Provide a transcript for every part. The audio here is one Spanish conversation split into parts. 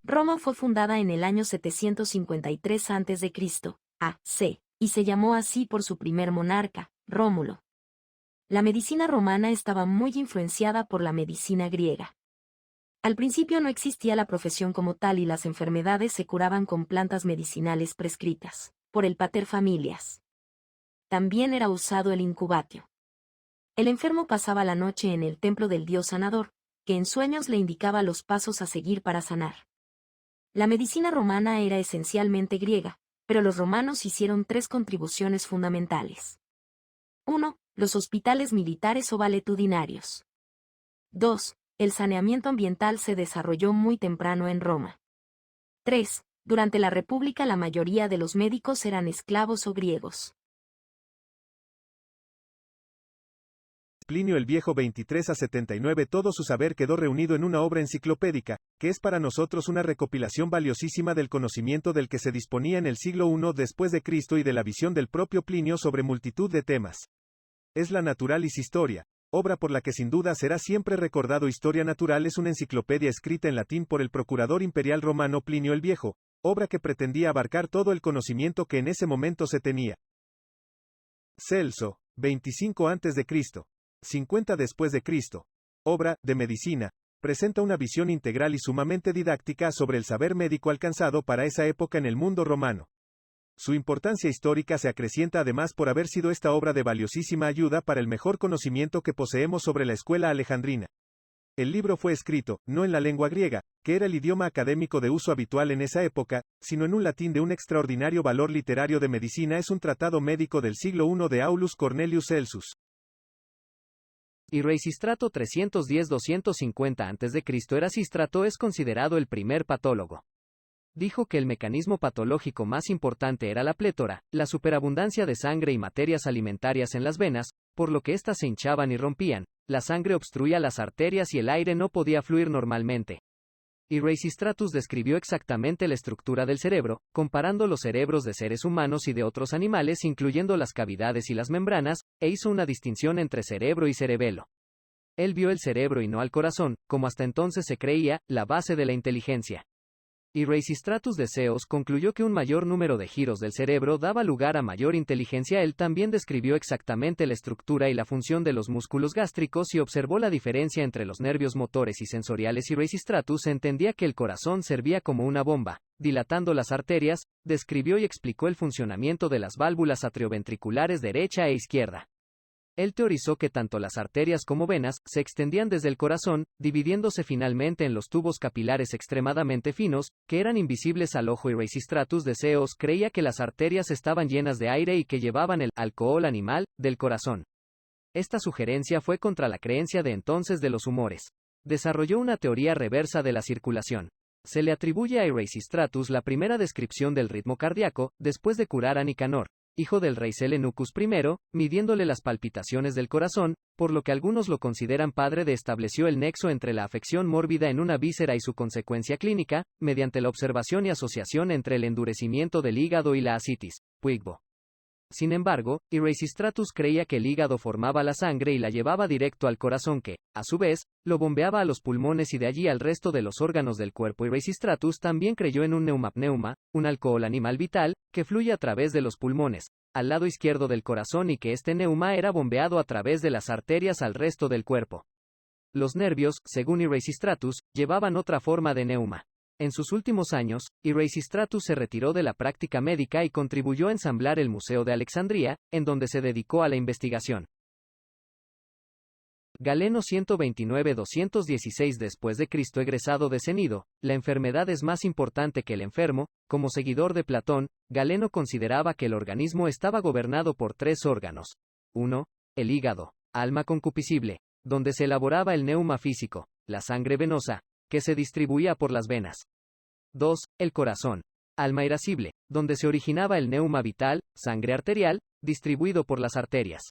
Roma fue fundada en el año 753 a.C., y se llamó así por su primer monarca, Rómulo. La medicina romana estaba muy influenciada por la medicina griega. Al principio no existía la profesión como tal y las enfermedades se curaban con plantas medicinales prescritas por el pater familias. También era usado el incubatio. El enfermo pasaba la noche en el templo del dios sanador, que en sueños le indicaba los pasos a seguir para sanar. La medicina romana era esencialmente griega, pero los romanos hicieron 3 contribuciones fundamentales. 1. Los hospitales militares o valetudinarios. 2. El saneamiento ambiental se desarrolló muy temprano en Roma. 3. Durante la República la mayoría de los médicos eran esclavos o griegos. Plinio el Viejo 23 a 79. Todo su saber quedó reunido en una obra enciclopédica, que es para nosotros una recopilación valiosísima del conocimiento del que se disponía en el siglo I después de Cristo y de la visión del propio Plinio sobre multitud de temas. Es la Naturalis Historia, obra por la que sin duda será siempre recordado. Historia Natural es una enciclopedia escrita en latín por el procurador imperial romano Plinio el Viejo, obra que pretendía abarcar todo el conocimiento que en ese momento se tenía. Celso, 25 a.C., 50 después de Cristo. Obra, de medicina, presenta una visión integral y sumamente didáctica sobre el saber médico alcanzado para esa época en el mundo romano. Su importancia histórica se acrecienta además por haber sido esta obra de valiosísima ayuda para el mejor conocimiento que poseemos sobre la escuela alejandrina. El libro fue escrito, no en la lengua griega, que era el idioma académico de uso habitual en esa época, sino en un latín de un extraordinario valor literario de medicina. Es un tratado médico del siglo I de Aulus Cornelius Celsus. Y Erasistrato 310-250 a.C. Erasistrato es considerado el primer patólogo. Dijo que el mecanismo patológico más importante era la plétora, la superabundancia de sangre y materias alimentarias en las venas, por lo que éstas se hinchaban y rompían, la sangre obstruía las arterias y el aire no podía fluir normalmente. Erasistratus describió exactamente la estructura del cerebro, comparando los cerebros de seres humanos y de otros animales incluyendo las cavidades y las membranas, e hizo una distinción entre cerebro y cerebelo. Él vio el cerebro y no al corazón, como hasta entonces se creía, la base de la inteligencia. Erasistratus de Ceos concluyó que un mayor número de giros del cerebro daba lugar a mayor inteligencia. Él también describió exactamente la estructura y la función de los músculos gástricos y observó la diferencia entre los nervios motores y sensoriales. Erasistratus entendía que el corazón servía como una bomba, dilatando las arterias, describió y explicó el funcionamiento de las válvulas atrioventriculares derecha e izquierda. Él teorizó que tanto las arterias como venas se extendían desde el corazón, dividiéndose finalmente en los tubos capilares extremadamente finos, que eran invisibles al ojo. Erasistratus de Ceos creía que las arterias estaban llenas de aire y que llevaban el alcohol animal del corazón. Esta sugerencia fue contra la creencia de entonces de los humores. Desarrolló una teoría reversa de la circulación. Se le atribuye a Erasistratus la primera descripción del ritmo cardíaco, después de curar a Nicanor, hijo del rey Selenucus I, midiéndole las palpitaciones del corazón, por lo que algunos lo consideran padre de. Estableció el nexo entre la afección mórbida en una víscera y su consecuencia clínica, mediante la observación y asociación entre el endurecimiento del hígado y la ascitis, Puigbo. Sin embargo, Erasistratus creía que el hígado formaba la sangre y la llevaba directo al corazón que, a su vez, lo bombeaba a los pulmones y de allí al resto de los órganos del cuerpo. Erasistratus también creyó en un pneuma, un alcohol animal vital, que fluye a través de los pulmones, al lado izquierdo del corazón y que este neuma era bombeado a través de las arterias al resto del cuerpo. Los nervios, según Erasistratus, llevaban otra forma de neuma. En sus últimos años, Erasistratus se retiró de la práctica médica y contribuyó a ensamblar el Museo de Alejandría, en donde se dedicó a la investigación. Galeno 129-216 después de Cristo egresado de Cnido, la enfermedad es más importante que el enfermo. Como seguidor de Platón, Galeno consideraba que el organismo estaba gobernado por 3 órganos. 1. El hígado, alma concupiscible, donde se elaboraba el neuma físico, la sangre venosa, que se distribuía por las venas. 2. El corazón, alma irascible, donde se originaba el neuma vital, sangre arterial, distribuido por las arterias.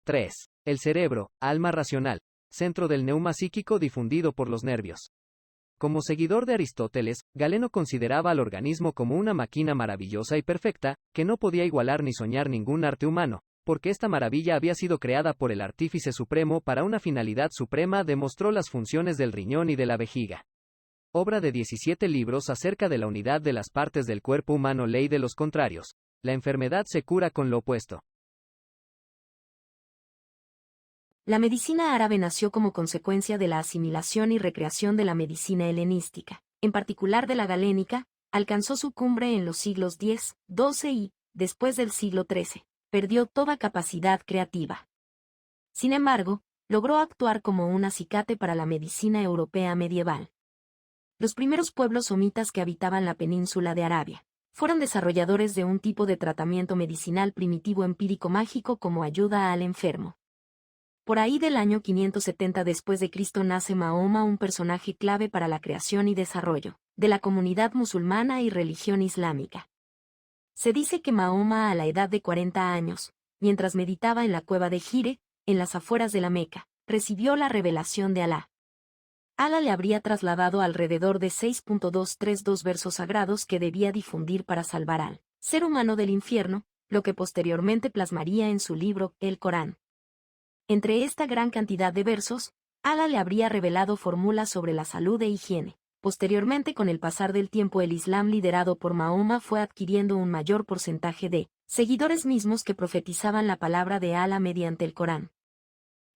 3. El cerebro, alma racional, centro del neuma psíquico difundido por los nervios. Como seguidor de Aristóteles, Galeno consideraba al organismo como una máquina maravillosa y perfecta, que no podía igualar ni soñar ningún arte humano, porque esta maravilla había sido creada por el Artífice Supremo para una finalidad suprema. Demostró las funciones del riñón y de la vejiga. obra de 17 libros acerca de la unidad de las partes del cuerpo humano, ley de los contrarios. La enfermedad se cura con lo opuesto. La medicina árabe nació como consecuencia de la asimilación y recreación de la medicina helenística, en particular de la galénica, alcanzó su cumbre en los siglos X, XII y, después del siglo XIII, perdió toda capacidad creativa. Sin embargo, logró actuar como un acicate para la medicina europea medieval. Los primeros pueblos somitas que habitaban la península de Arabia fueron desarrolladores de un tipo de tratamiento medicinal primitivo empírico mágico como ayuda al enfermo. Por ahí del año 570 después de Cristo nace Mahoma, un personaje clave para la creación y desarrollo de la comunidad musulmana y religión islámica. Se dice que Mahoma, a la edad de 40 años, mientras meditaba en la cueva de Hire, en las afueras de la Meca, recibió la revelación de Alá. Alá le habría trasladado alrededor de 6.232 versos sagrados que debía difundir para salvar al ser humano del infierno, lo que posteriormente plasmaría en su libro, el Corán. Entre esta gran cantidad de versos, Alá le habría revelado fórmulas sobre la salud e higiene. Posteriormente, con el pasar del tiempo, el Islam liderado por Mahoma fue adquiriendo un mayor porcentaje de seguidores mismos que profetizaban la palabra de Alá mediante el Corán.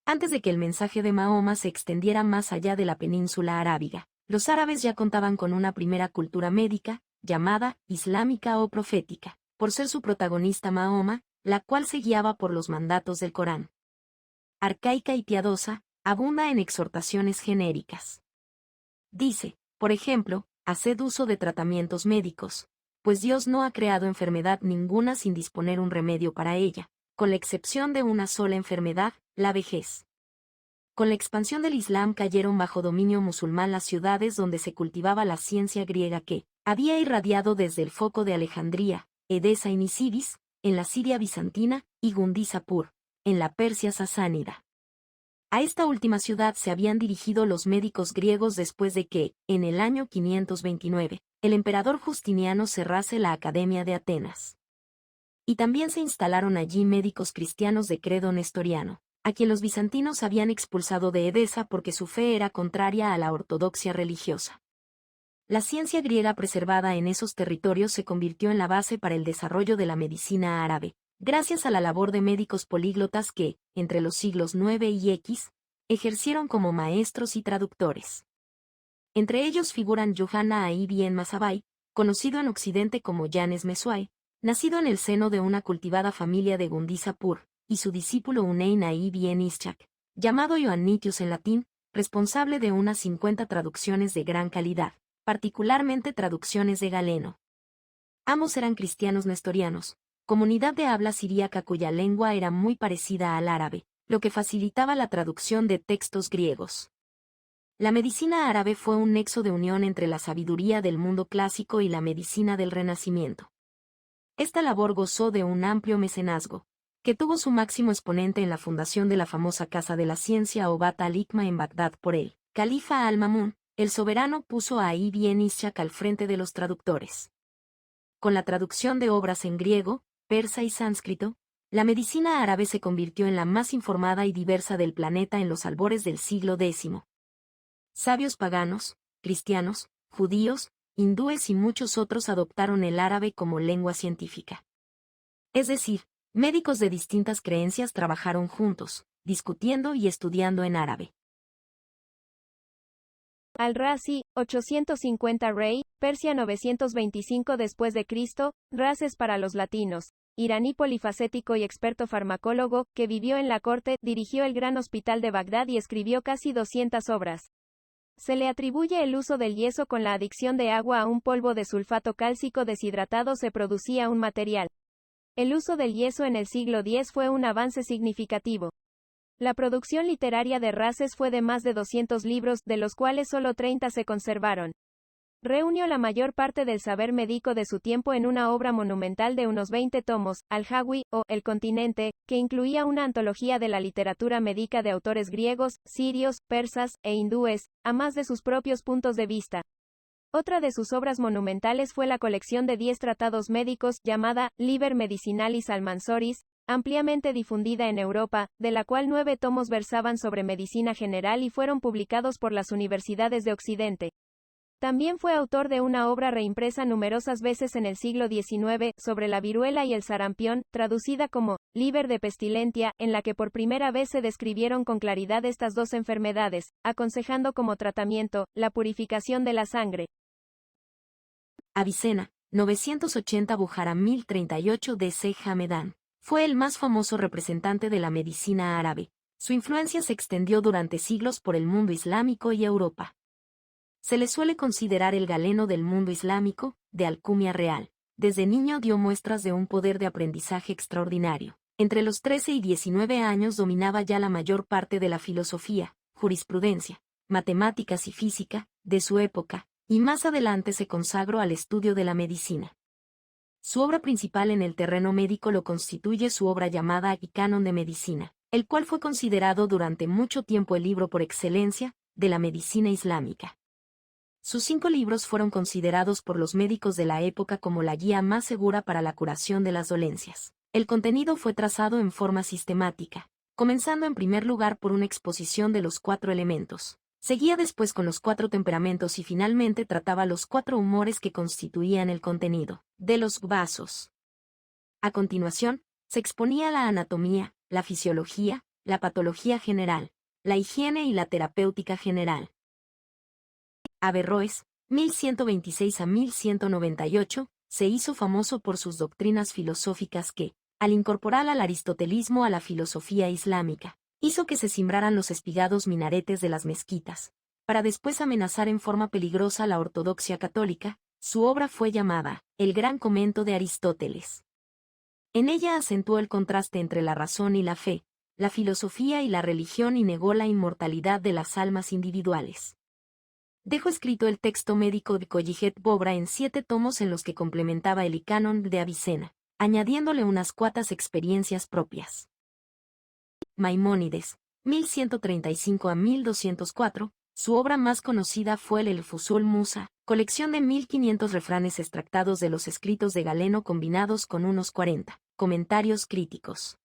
Antes de que el mensaje de Mahoma se extendiera más allá de la península arábiga, los árabes ya contaban con una primera cultura médica, llamada islámica o profética, por ser su protagonista Mahoma, la cual se guiaba por los mandatos del Corán. Arcaica y piadosa, abunda en exhortaciones genéricas. Dice, por ejemplo, haced uso de tratamientos médicos, pues Dios no ha creado enfermedad ninguna sin disponer un remedio para ella, con la excepción de una sola enfermedad, la vejez. Con la expansión del Islam cayeron bajo dominio musulmán las ciudades donde se cultivaba la ciencia griega que había irradiado desde el foco de Alejandría, Edesa y Nisibis, en la Siria bizantina, y Gundizapur, en la Persia sasánida. A esta última ciudad se habían dirigido los médicos griegos después de que, en el año 529, el emperador Justiniano cerrase la Academia de Atenas. Y también se instalaron allí médicos cristianos de credo nestoriano, a quien los bizantinos habían expulsado de Edesa porque su fe era contraria a la ortodoxia religiosa. La ciencia griega preservada en esos territorios se convirtió en la base para el desarrollo de la medicina árabe, gracias a la labor de médicos políglotas que, entre los siglos IX y X, ejercieron como maestros y traductores. Entre ellos figuran Yohanna Ibn Masabai, conocido en Occidente como Yanes Mesuai, nacido en el seno de una cultivada familia de Gundizapur, y su discípulo Hunein Ibn Ishaq, llamado Ioannitius en latín, responsable de unas 50 traducciones de gran calidad, particularmente traducciones de Galeno. Ambos eran cristianos nestorianos, comunidad de habla siríaca cuya lengua era muy parecida al árabe, lo que facilitaba la traducción de textos griegos. La medicina árabe fue un nexo de unión entre la sabiduría del mundo clásico y la medicina del Renacimiento. Esta labor gozó de un amplio mecenazgo, que tuvo su máximo exponente en la fundación de la famosa Casa de la Ciencia o Bat al-Hikma en Bagdad por el califa al-Mamun. El soberano puso a Ibn Ishaq al frente de los traductores. Con la traducción de obras en griego, persa y sánscrito, la medicina árabe se convirtió en la más informada y diversa del planeta en los albores del siglo X. Sabios paganos, cristianos, judíos, hindúes y muchos otros adoptaron el árabe como lengua científica. Es decir, médicos de distintas creencias trabajaron juntos, discutiendo y estudiando en árabe. Al-Razi, 850 Rey, Persia 925 después de Cristo, Razes para los latinos. Iraní polifacético y experto farmacólogo, que vivió en la corte, dirigió el Gran Hospital de Bagdad y escribió casi 200 obras. Se le atribuye el uso del yeso. Con la adicción de agua a un polvo de sulfato cálcico deshidratado se producía un material. El uso del yeso en el siglo X fue un avance significativo. La producción literaria de Razes fue de más de 200 libros, de los cuales solo 30 se conservaron. Reunió la mayor parte del saber médico de su tiempo en una obra monumental de unos 20 tomos, Al-Hawi, o El Continente, que incluía una antología de la literatura médica de autores griegos, sirios, persas, e hindúes, a más de sus propios puntos de vista. Otra de sus obras monumentales fue la colección de 10 tratados médicos, llamada Liber Medicinalis Almanzoris, ampliamente difundida en Europa, de la cual 9 tomos versaban sobre medicina general y fueron publicados por las universidades de Occidente. También fue autor de una obra reimpresa numerosas veces en el siglo XIX, sobre la viruela y el sarampión, traducida como Liber de Pestilentia, en la que por primera vez se describieron con claridad estas dos enfermedades, aconsejando como tratamiento, la purificación de la sangre. Avicena, 980 Bujara 1038 DC Hamedan. Fue el más famoso representante de la medicina árabe. Su influencia se extendió durante siglos por el mundo islámico y Europa. Se le suele considerar el Galeno del mundo islámico, de alcurnia real. Desde niño dio muestras de un poder de aprendizaje extraordinario. Entre los 13 y 19 años dominaba ya la mayor parte de la filosofía, jurisprudencia, matemáticas y física, de su época, y más adelante se consagró al estudio de la medicina. Su obra principal en el terreno médico lo constituye su obra llamada Canon de Medicina, el cual fue considerado durante mucho tiempo el libro por excelencia de la medicina islámica. Sus 5 libros fueron considerados por los médicos de la época como la guía más segura para la curación de las dolencias. El contenido fue trazado en forma sistemática, comenzando en primer lugar por una exposición de los 4 elementos. Seguía después con los 4 temperamentos y finalmente trataba los 4 humores que constituían el contenido de los vasos. A continuación, se exponía la anatomía, la fisiología, la patología general, la higiene y la terapéutica general. Averroes, 1126 a 1198, se hizo famoso por sus doctrinas filosóficas que, al incorporar al aristotelismo a la filosofía islámica, hizo que se cimbraran los espigados minaretes de las mezquitas, para después amenazar en forma peligrosa la ortodoxia católica. Su obra fue llamada El Gran Comento de Aristóteles. En ella acentuó el contraste entre la razón y la fe, la filosofía y la religión y negó la inmortalidad de las almas individuales. Dejó escrito el texto médico de Colliget Bobra en 7 tomos en los que complementaba el Canon de Avicena, añadiéndole unas cuantas experiencias propias. Maimónides, 1135 a 1204, su obra más conocida fue el Fusul Musa, colección de 1500 refranes extractados de los escritos de Galeno combinados con unos 40 comentarios críticos.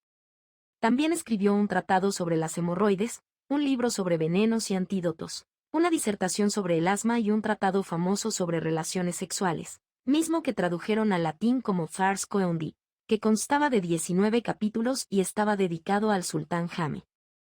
También escribió un tratado sobre las hemorroides, un libro sobre venenos y antídotos, una disertación sobre el asma y un tratado famoso sobre relaciones sexuales, mismo que tradujeron al latín como Fars Coendi, que constaba de 19 capítulos y estaba dedicado al sultán Jame.